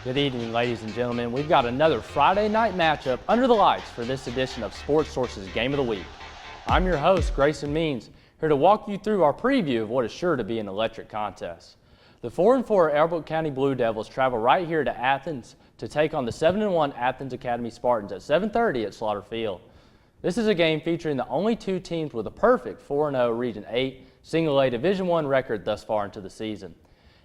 Good evening, ladies and gentlemen. We've got another Friday night matchup under the lights for this edition of Sportsource's Game of the Week. I'm your host, Grayson Means, here to walk you through our preview of what is sure to be an electric contest. The 4-4 Elbert County Blue Devils travel right here to Athens to take on the 7-1 Athens Academy Spartans at 7:30 at Slaughter Field. This is a game featuring the only two teams with a perfect 4-0 Region 8 Single A Division I record thus far into the season.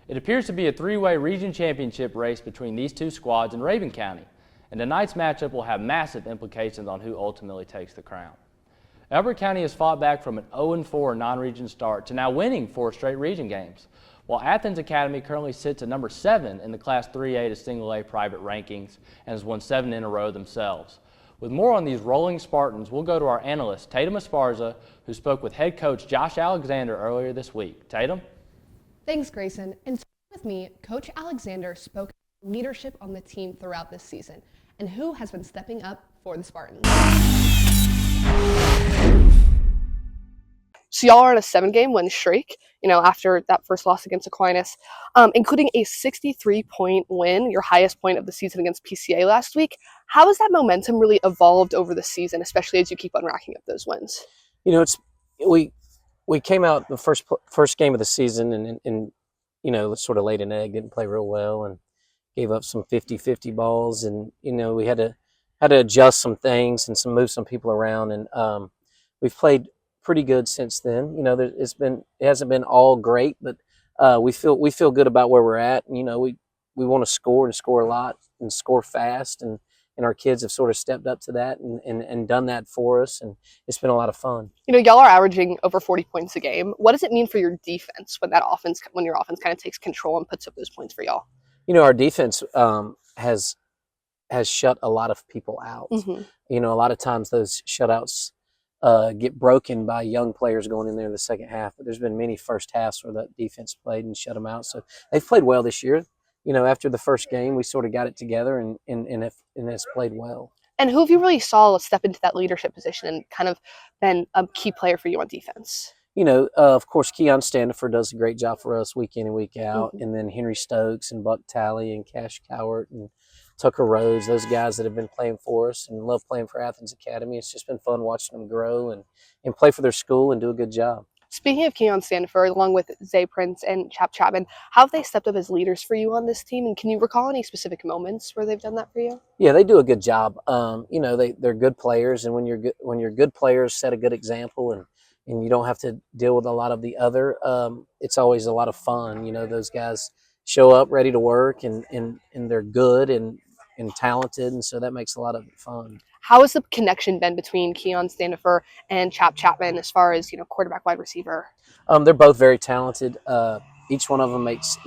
It appears to be a three-way region championship race between these two squads in Raven County, and tonight's matchup will have massive implications on who ultimately takes the crown. Elbert County has fought back from an 0-4 non-region start to now winning 4 straight region games, while Athens Academy currently sits at number 7 in the Class 3A to Single A private rankings and has won 7 in a row themselves. With more on these rolling Spartans, we'll go to our analyst, Tatum Esparza, who spoke with head coach Josh Alexander earlier this week. Tatum? Thanks, Grayson. And with me, Coach Alexander spoke about leadership on the team throughout this season and who has been stepping up for the Spartans. So y'all are on a 7-game win streak, after that first loss against Aquinas, including a 63-point win, your highest point of the season against PCA last week. How has that momentum really evolved over the season, especially as you keep on racking up those wins? We came out the first game of the season and sort of laid an egg, didn't play real well, and gave up some 50-50 balls, and we had to adjust some things and move some people around, and we've played pretty good since then. It hasn't been all great, but we feel good about where we're at. And, we want to score and score a lot and score fast, and our kids have sort of stepped up to that and done that for us, and it's been a lot of fun. Y'all are averaging over 40 points a game. What does it mean for your defense when your offense kind of takes control and puts up those points for y'all? Our defense has shut a lot of people out. Mm-hmm. A lot of times those shutouts get broken by young players going in there in the second half, but there's been many first halves where that defense played and shut them out. So they've played well this year. After the first game, we sort of got it together and it's played well. And who have you really saw step into that leadership position and kind of been a key player for you on defense? Of course, Keon Standifer does a great job for us week in and week out. Mm-hmm. And then Henry Stokes and Buck Talley and Cash Cowart and Tucker Rhodes, those guys that have been playing for us and love playing for Athens Academy. It's just been fun watching them grow and play for their school and do a good job. Speaking of Keon Standifer, along with Zay Prince and Chap Chapman, how have they stepped up as leaders for you on this team? And can you recall any specific moments where they've done that for you? Yeah, they do a good job. They're good players, and when you're good players, set a good example, and you don't have to deal with a lot of the other. It's always a lot of fun. Those guys show up ready to work, and they're good and talented, and so that makes a lot of it fun. How has the connection been between Keon Standifer and Chap Chapman as far as, quarterback, wide receiver? They're both very talented. Each one of them makes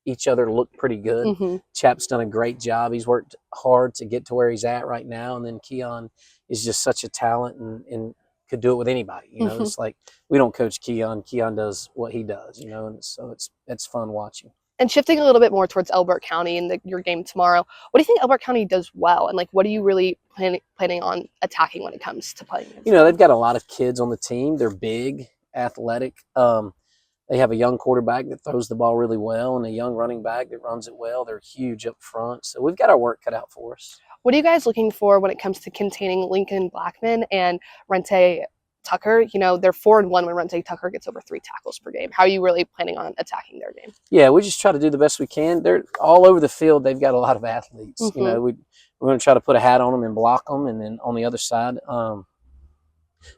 each other look pretty good. Mm-hmm. Chap's done a great job. He's worked hard to get to where he's at right now, and then Keon is just such a talent and could do it with anybody. Mm-hmm. It's like we don't coach Keon. Keon does what he does, and so it's fun watching. And shifting a little bit more towards Elbert County and your game tomorrow, what do you think Elbert County does well? And what are you really planning on attacking when it comes to playing? They've got a lot of kids on the team. They're big, athletic. They have a young quarterback that throws the ball really well and a young running back that runs it well. They're huge up front. So we've got our work cut out for us. What are you guys looking for when it comes to containing Lincoln Blackman and Rente Tucker? They're 4-1 when Rente Tucker gets over 3 tackles per game. How are you really planning on attacking their game? Yeah, we just try to do the best we can. They're all over the field. They've got a lot of athletes. Mm-hmm. We're going to try to put a hat on them and block them, and then on the other side,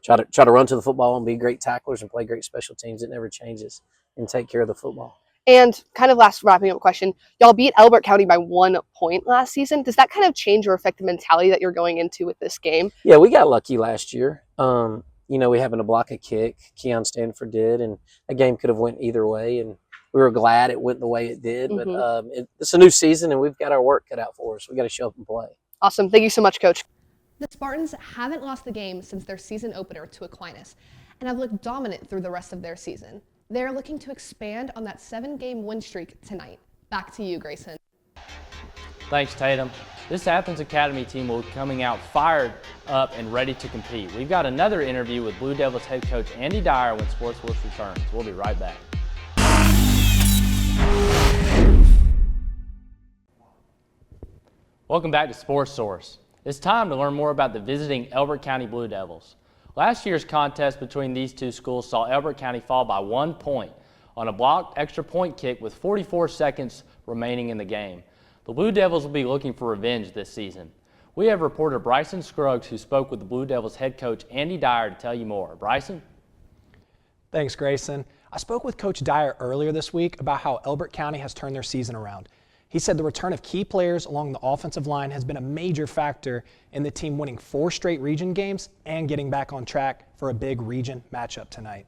try to run to the football and be great tacklers and play great special teams. It never changes, and take care of the football. And kind of last wrapping up question, y'all beat Elbert County by 1 point last season. Does that kind of change or affect the mentality that you're going into with this game? Yeah, we got lucky last year. We happened to block a kick. Keon Standifer did, and a game could have went either way, and we were glad it went the way it did. Mm-hmm. But it's a new season, and we've got our work cut out for us. We got to show up and play. Awesome. Thank you so much, Coach. The Spartans haven't lost the game since their season opener to Aquinas and have looked dominant through the rest of their season. They're looking to expand on that 7-game win streak tonight. Back to you, Grayson. Thanks, Tatum. This Athens Academy team will be coming out fired up and ready to compete. We've got another interview with Blue Devils head coach Andy Dyer when Sportsource returns. We'll be right back. Welcome back to Sports Source. It's time to learn more about the visiting Elbert County Blue Devils. Last year's contest between these two schools saw Elbert County fall by 1 point on a blocked extra point kick with 44 seconds remaining in the game. The Blue Devils will be looking for revenge this season. We have reporter Bryson Scruggs, who spoke with the Blue Devils head coach Andy Dyer to tell you more. Bryson? Thanks, Grayson. I spoke with Coach Dyer earlier this week about how Elbert County has turned their season around. He said the return of key players along the offensive line has been a major factor in the team winning 4 straight region games and getting back on track for a big region matchup tonight.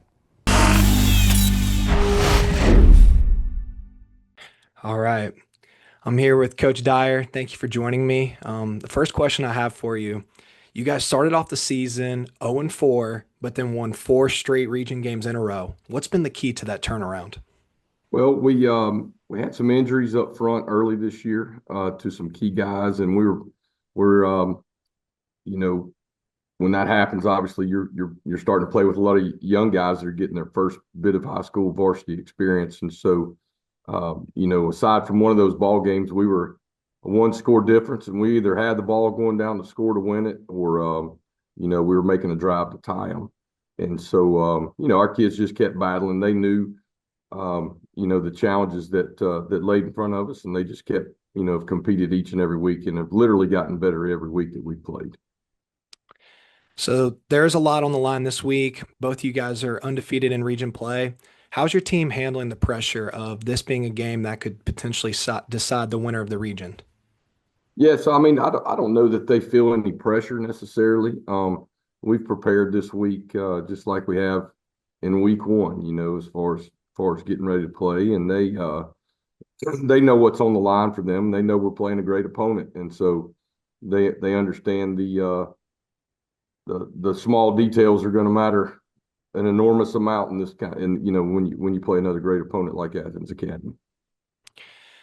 All right. I'm here with Coach Dyer. Thank you for joining me. The first question I have for you, you guys started off the season 0-4, but then won 4 straight region games in a row. What's been the key to that turnaround? Well, we had some injuries up front early this year to some key guys, and we're when that happens, obviously you're starting to play with a lot of young guys that are getting their first bit of high school varsity experience, and so aside from one of those ball games, we were a 1-score difference, and we either had the ball going down to score to win it, or we were making a drive to tie them, and so our kids just kept battling. They knew. The challenges that laid in front of us, and they just kept, have competed each and every week and have literally gotten better every week that we played. So there's a lot on the line this week. Both you guys are undefeated in region play. How's your team handling the pressure of this being a game that could potentially decide the winner of the region? Yeah, so I mean, I don't know that they feel any pressure necessarily. We've prepared this week just like we have in week 1, as far as getting ready to play, and they know what's on the line for them. They know we're playing a great opponent, and so they understand the small details are going to matter an enormous amount in this kind. And when you play another great opponent like Athens Academy.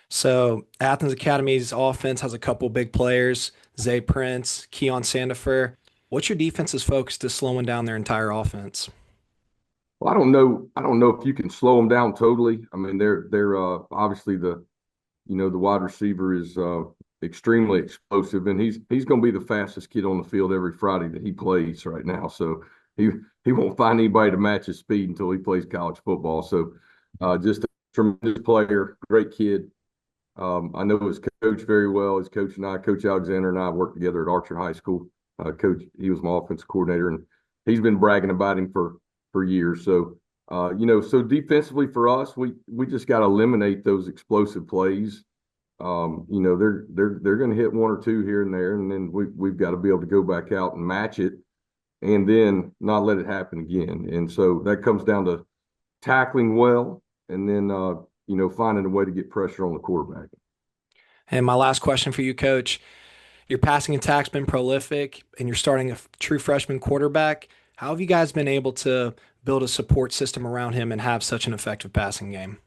So Athens Academy's offense has a couple big players: Zay Prince, Keon Sandifer. What's your defense's focus to slowing down their entire offense? Well, I don't know if you can slow them down totally. I mean, they're obviously the wide receiver is extremely explosive, and he's going to be the fastest kid on the field every Friday that he plays right now. So he won't find anybody to match his speed until he plays college football. So just a tremendous player, great kid. I know his coach very well. His coach and I, Coach Alexander and I, worked together at Archer High School. Coach, he was my offensive coordinator, and he's been bragging about him for years. So, so defensively for us, we just got to eliminate those explosive plays. They're going to hit 1 or 2 here and there, and then we've got to be able to go back out and match it, and then not let it happen again. And so that comes down to tackling well, and then finding a way to get pressure on the quarterback. And my last question for you, Coach: your passing attack's been prolific, and you're starting a true freshman quarterback. How have you guys been able to build a support system around him and have such an effective passing game?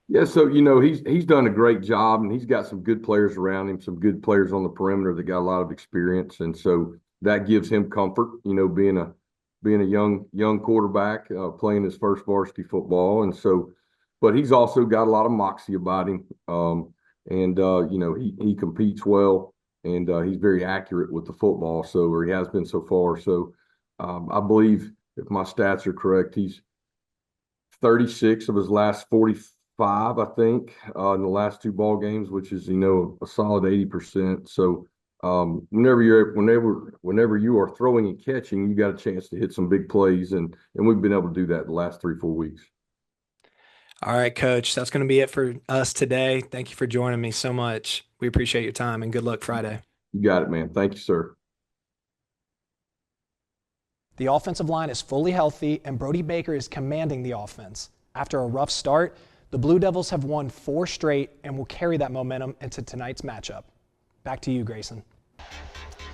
Yeah, so he's done a great job, and he's got some good players around him, some good players on the perimeter that got a lot of experience, and so that gives him comfort. Being a young quarterback, playing his first varsity football, and so, but he's also got a lot of moxie about him, and he competes well, and he's very accurate with the football. So, or he has been so far. So. I believe, if my stats are correct, he's 36 of his last 45, I think, in the last 2 ball games, which is a solid 80%. So whenever you are throwing and catching, you got a chance to hit some big plays, and we've been able to do that the last 3-4 weeks. All right, Coach, that's going to be it for us today. Thank you for joining me so much. We appreciate your time, and good luck Friday. You got it, man. Thank you, sir. The offensive line is fully healthy, and Brody Baker is commanding the offense. After a rough start, the Blue Devils have won 4 straight and will carry that momentum into tonight's matchup. Back to you, Grayson.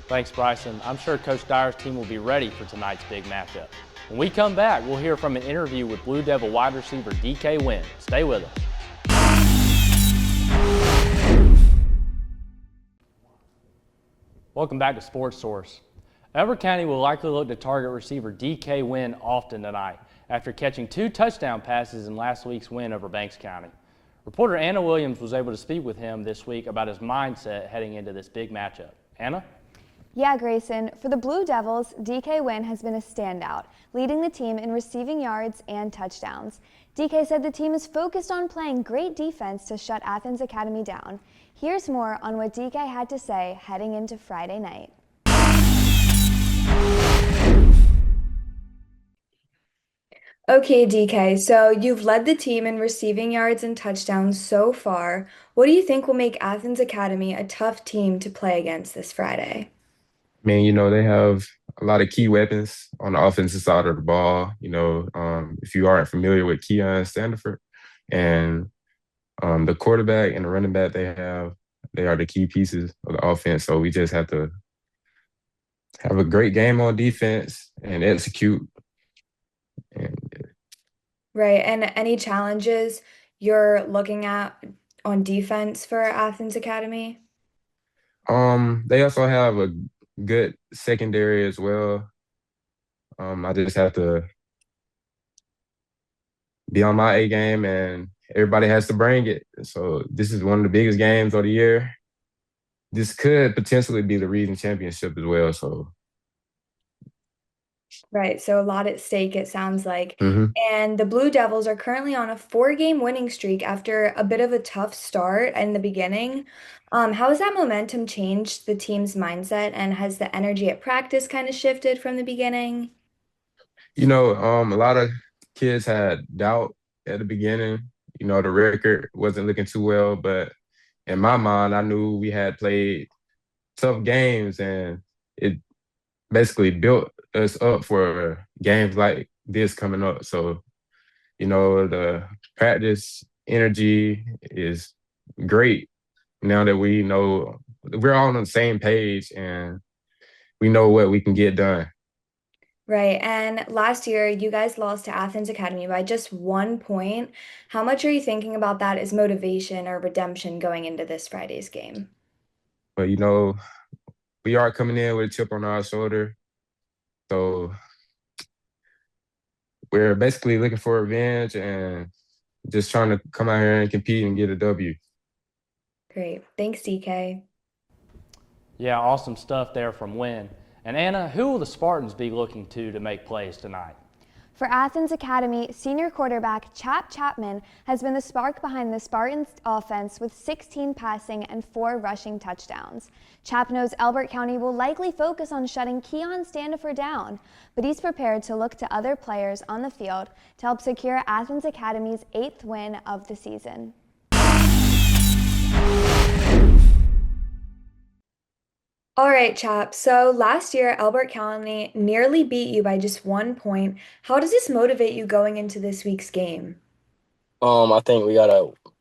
Thanks, Bryson. I'm sure Coach Dyer's team will be ready for tonight's big matchup. When we come back, we'll hear from an interview with Blue Devil wide receiver DK Wynn. Stay with us. Welcome back to Sports Source. Elbert County will likely look to target receiver DK Wynn often tonight after catching 2 touchdown passes in last week's win over Banks County. Reporter Anna Williams was able to speak with him this week about his mindset heading into this big matchup. Anna? Yeah, Grayson, for the Blue Devils, DK Wynn has been a standout, leading the team in receiving yards and touchdowns. DK said the team is focused on playing great defense to shut Athens Academy down. Here's more on what DK had to say heading into Friday night. Okay, DK, so you've led the team in receiving yards and touchdowns so far. What do you think will make Athens Academy a tough team to play against this Friday? Man, they have a lot of key weapons on the offensive side of the ball. If you aren't familiar with Keon Standiford and the quarterback and the running back they are the key pieces of the offense. So we just have to have a great game on defense and execute. And Right, and any challenges you're looking at on defense for Athens Academy? they also have a good secondary as well. I just have to be on my A game, and everybody has to bring it. So this is one of the biggest games of the year. This could potentially be the region championship as well. So, Right, so a lot at stake, it sounds like. mhm. And the Blue Devils are currently on a 4-game winning streak after a bit of a tough start in the beginning. How has that momentum changed the team's mindset, and has the energy at practice kind of shifted from the beginning? A lot of kids had doubt at the beginning. The record wasn't looking too well, but in my mind, I knew we had played tough games, and it basically built us up for games like this coming up. So, the practice energy is great now that we know we're all on the same page and we know what we can get done. Right, and last year you guys lost to Athens Academy by just 1 point. How much are you thinking about that as motivation or redemption going into this Friday's game? But, we are coming in with a chip on our shoulder. So we're basically looking for revenge and just trying to come out here and compete and get a W. Great. Thanks, DK. Yeah, awesome stuff there from Wynn. And Anna, who will the Spartans be looking to make plays tonight? For Athens Academy, senior quarterback Chap Chapman has been the spark behind the Spartans' offense with 16 passing and 4 rushing touchdowns. Chap knows Elbert County will likely focus on shutting Keon Standiford down, but he's prepared to look to other players on the field to help secure Athens Academy's 8th win of the season. All right, Chap. So last year, Elbert County nearly beat you by just 1 point. How does this motivate you going into this week's game? I think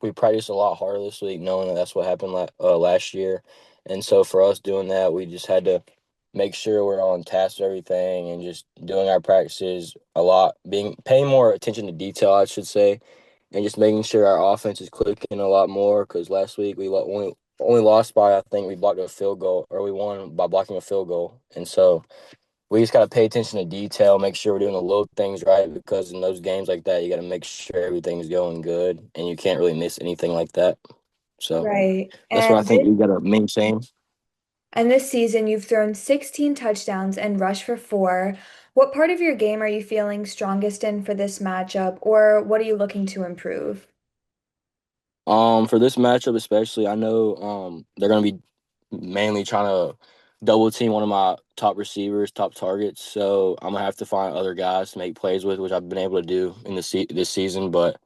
we practiced a lot harder this week, knowing that that's what happened last year, and so for us doing that, we just had to make sure we're on task with everything and just doing our practices a lot, paying more attention to detail, I should say, and just making sure our offense is clicking a lot more. Because last week we only lost by, I think we blocked a field goal, or we won by blocking a field goal, and so we just got to pay attention to detail, make sure we're doing the little things right, because in those games like that, you got to make sure everything's going good, and you can't really miss anything like that. So Right. that's what I think we got to maintain. And this season, you've thrown 16 touchdowns and rushed for 4. What part of your game are you feeling strongest in for this matchup, or what are you looking to improve? For this matchup especially, I know they're gonna be mainly trying to double team one of my top receivers, top targets. So I'm gonna have to find other guys to make plays with, which I've been able to do in this season. But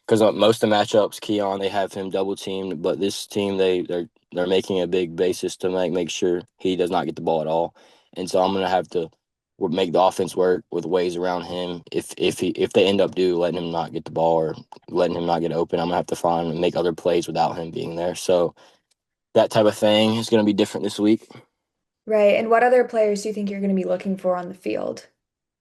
because most of the matchups, Keon, they have him double teamed, but this team they're making a big basis to make sure he does not get the ball at all. And so I'm gonna have to make the offense work with ways around him. If they end up letting him not get the ball or letting him not get open, I'm gonna have to find and make other plays without him being there. So that type of thing is gonna be different this week. Right. And what other players do you think you're going to be looking for on the field?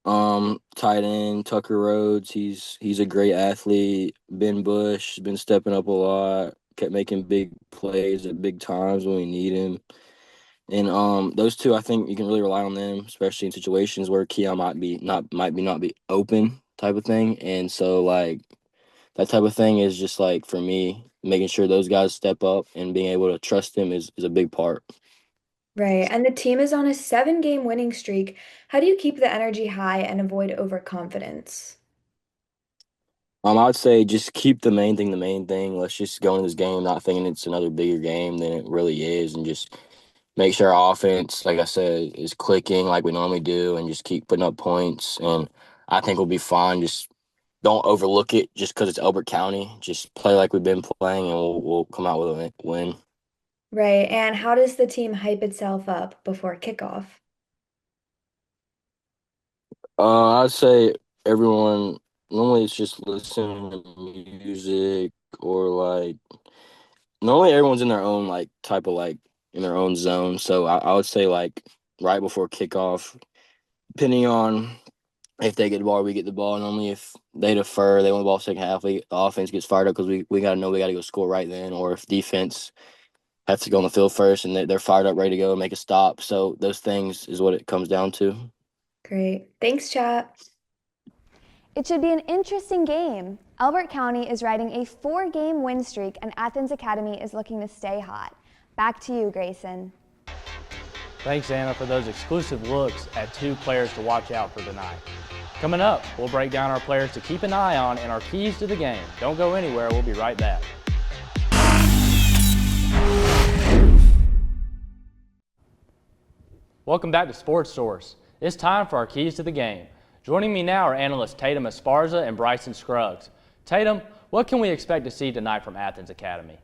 Tight end Tucker Rhodes. He's a great athlete. Ben Bush has been stepping up a lot. Kept making big plays at big times when we need him. And those two, I think you can really rely on them, especially in situations where Keon might be open type of thing. And so like that type of thing is just like for me, making sure those guys step up and being able to trust them is a big part. Right. And the team is on a 7-game winning streak. How do you keep the energy high and avoid overconfidence? I'd say just keep the main thing the main thing. Let's just go into this game not thinking it's another bigger game than it really is, and just make sure our offense, like I said, is clicking like we normally do, and just keep putting up points. And I think we'll be fine. Just don't overlook it just because it's Elbert County. Just play like we've been playing, and we'll come out with a win. Right. And how does the team hype itself up before kickoff? I'd say everyone normally it's just listening to music or like normally everyone's in their own like type of like in their own zone. So I would say like right before kickoff, depending on if they get the ball, we get the ball. Normally, if they defer, they want the ball second half, the offense gets fired up because we got to know we got to go score right then. Or if defense has to go on the field first and they're fired up, ready to go and make a stop. So those things is what it comes down to. Great. Thanks, chat. It should be an interesting game. Elbert County is riding a 4-game win streak, and Athens Academy is looking to stay hot. Back to you, Grayson. Thanks, Anna, for those exclusive looks at 2 players to watch out for tonight. Coming up, we'll break down our players to keep an eye on and our keys to the game. Don't go anywhere. We'll be right back. Welcome back to Sports Source. It's time for our keys to the game. Joining me now are analysts Tatum Esparza and Bryson Scruggs. Tatum, what can we expect to see tonight from Athens Academy?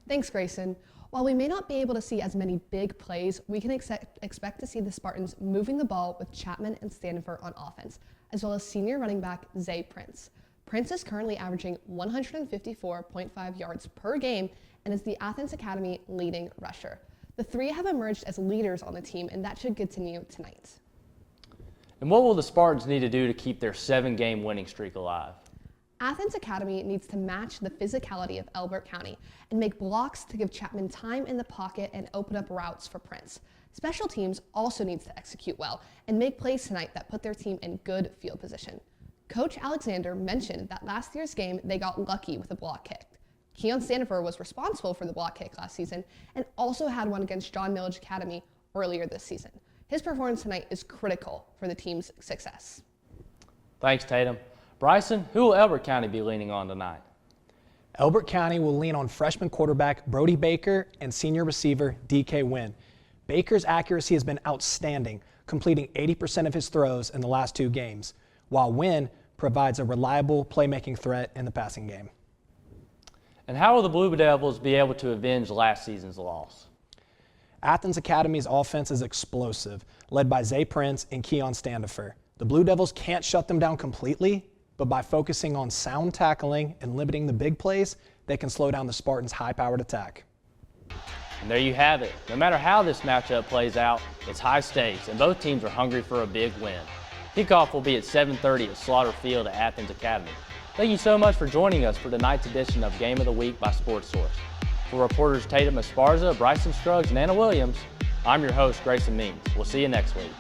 Thanks, Grayson. While we may not be able to see as many big plays, we can expect to see the Spartans moving the ball with Chapman and Standifer on offense, as well as senior running back Zay Prince. Prince is currently averaging 154.5 yards per game and is the Athens Academy leading rusher. The 3 have emerged as leaders on the team, and that should continue tonight. And what will the Spartans need to do to keep their 7-game winning streak alive? Athens Academy needs to match the physicality of Elbert County and make blocks to give Chapman time in the pocket and open up routes for Prince. Special teams also needs to execute well and make plays tonight that put their team in good field position. Coach Alexander mentioned that last year's game they got lucky with a block kick. Keon Standifer was responsible for the block kick last season and also had one against John Milledge Academy earlier this season. His performance tonight is critical for the team's success. Thanks, Tatum. Bryson, who will Elbert County be leaning on tonight? Elbert County will lean on freshman quarterback Brody Baker and senior receiver DK Wynn. Baker's accuracy has been outstanding, completing 80% of his throws in the last 2 games, while Wynn provides a reliable playmaking threat in the passing game. And how will the Blue Devils be able to avenge last season's loss? Athens Academy's offense is explosive, led by Zay Prince and Keon Standifer. The Blue Devils can't shut them down completely, but by focusing on sound tackling and limiting the big plays, they can slow down the Spartans' high-powered attack. And there you have it. No matter how this matchup plays out, it's high stakes, and both teams are hungry for a big win. Kickoff will be at 7:30 at Slaughter Field at Athens Academy. Thank you so much for joining us for tonight's edition of Game of the Week by Sportsource. For reporters Tatum Esparza, Bryson Scruggs, and Anna Williams, I'm your host, Grayson Means. We'll see you next week.